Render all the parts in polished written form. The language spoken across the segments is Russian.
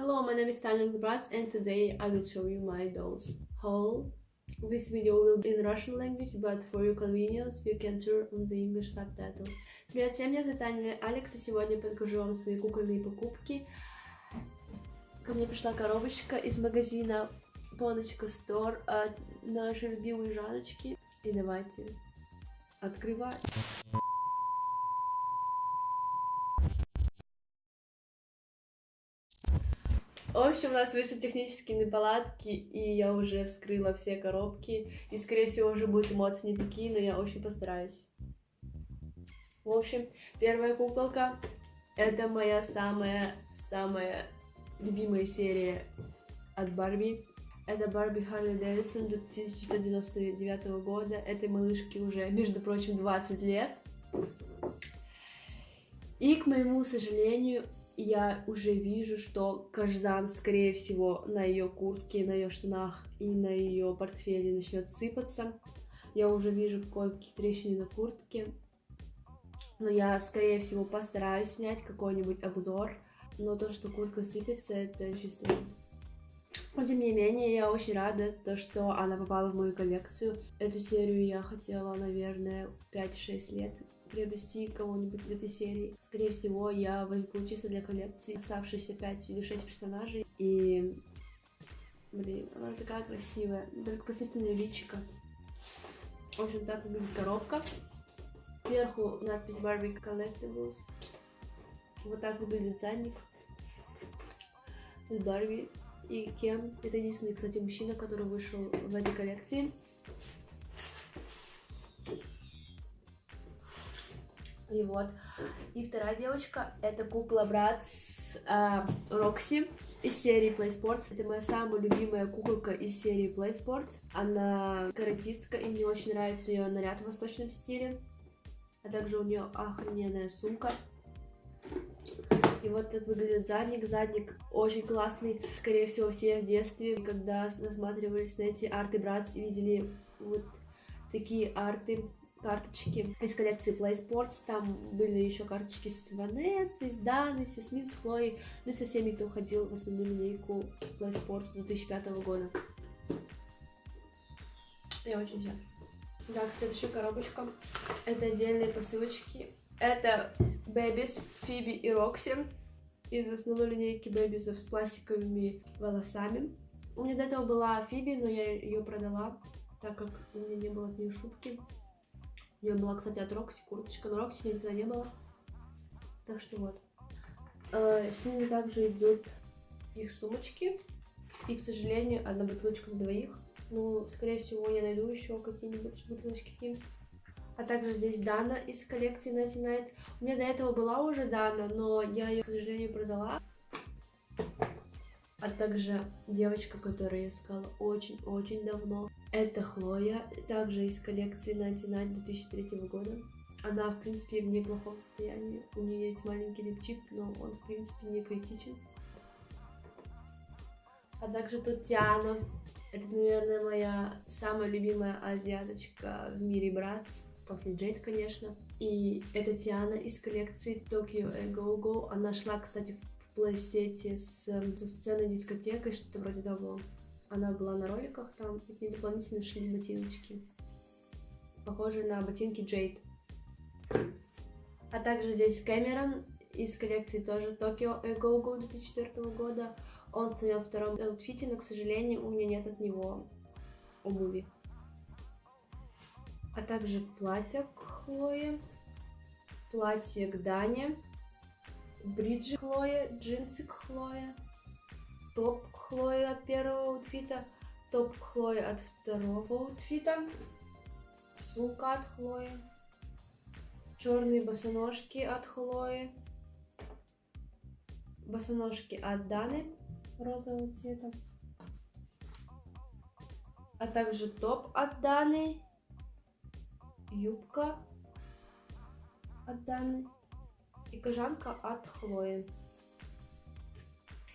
Hello, my name is Talent Brats and today I will show you my dolls haul. This video will be in Russian language, but for your convenience you can turn on the English subtitles. Привет всем, меня зовут Таня Алекс, и сегодня я покажу вам свои кукольные покупки. Ко мне пришла коробочка из магазина Поночка Store от нашей любимой Жаночки. И давайте открывать. В общем, у нас вышли технические неполадки, и я уже вскрыла все коробки, и, скорее всего, уже будут эмоции не такие, но я очень постараюсь. В общем, первая куколка — это моя самая любимая серия от Барби. Это Барби Харли Дэвидсон 1999 года. Этой малышке уже, между прочим, 20 лет. И, к моему сожалению, я уже вижу, что кожзам, скорее всего, на ее куртке, на ее штанах и на ее портфеле начнет сыпаться. Я уже вижу кое-какие трещины на куртке. Но я, скорее всего, постараюсь снять какой-нибудь обзор. Но то, что куртка сыпется, это чисто. Но, тем не менее, я очень рада, что она попала в мою коллекцию. Эту серию я хотела, наверное, 5-6 лет приобрести кого-нибудь из этой серии. Скорее всего, я возьму чисто для коллекции оставшиеся 5 или 6 персонажей. И, блин, она такая красивая. Только посмотрите на ее личико. В общем, так выглядит коробка. Сверху надпись Barbie Collectibles. Вот так выглядит задник. Тут Барби и Кен. Это единственный, кстати, мужчина, который вышел в этой коллекции. И вот. И вторая девочка — это кукла Bratz Рокси из серии Play Sports. Это моя самая любимая куколка из серии Play Sports. Она каратистка, и мне очень нравится ее наряд в восточном стиле. А также у нее охрененная сумка. И вот так выглядит задник. Задник очень классный. Скорее всего, все в детстве, когда насматривались на эти арты Bratz, видели вот такие арты. Карточки из коллекции Play Sports. Там были еще карточки с Ванессой, с Даной, с Ясмин, с Хлоей, ну и со всеми, кто ходил в основную линейку Play Sports 2005 года. Я очень счастлива. Так, следующая коробочка. Это отдельные посылочки. Это Babies, Фиби и Рокси из основной линейки Бэбизов с пластиковыми волосами. У меня до этого была Фиби, но я ее продала, так как у меня не было от нее шубки. У нее была, кстати, от Рокси курточка, но Рокси у меня никогда не было. Так что вот. С ними также идут их сумочки. И, к сожалению, одна бутылочка на двоих. Ну, скорее всего, я найду еще какие-нибудь бутылочки к ним. А также здесь Дана из коллекции Naughty Night. У меня до этого была уже Дана, но я ее, к сожалению, продала. А также девочка, которую я искала очень-очень давно. Это Хлоя, также из коллекции Naughty Night 2003 года. Она, в принципе, в неплохом состоянии. У нее есть маленький липчик, но он, в принципе, не критичен. А также тут Тиана. Это, наверное, моя самая любимая азиаточка в мире Bratz. После Джейд, конечно. И это Тиана из коллекции Tokyo Go Go. Она шла, кстати, в плейсете со сценой дискотекой, что-то вроде того. Она была на роликах там, и к ней дополнительно шли ботиночки, похожие на ботинки Джейд. А также здесь Кэмерон из коллекции тоже Tokyo Go Go 2004 года. Он в своем втором аутфите, но, к сожалению, у меня нет от него обуви. А также платье к Хлое, платье к Дане, бриджи к Хлое, джинсы к Хлое, топ к Хлое от первого аутфита, топ к Хлое от второго аутфита, сумка от Хлои, черные босоножки от Хлои, босоножки от Даны розового цвета, а также топ от Даны, юбка от Даны и кожанка от Хлои.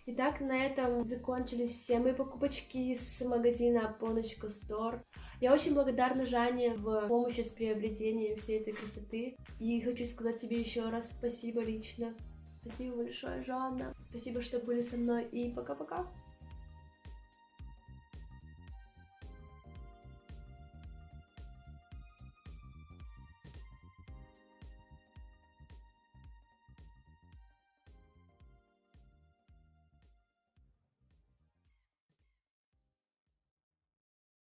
Итак, на этом закончились все мои покупочки с магазина Поночка Store. Я очень благодарна Жанне в помощи с приобретением всей этой красоты. И хочу сказать тебе еще раз спасибо лично. Спасибо большое, Жанна. Спасибо, что были со мной. И пока-пока.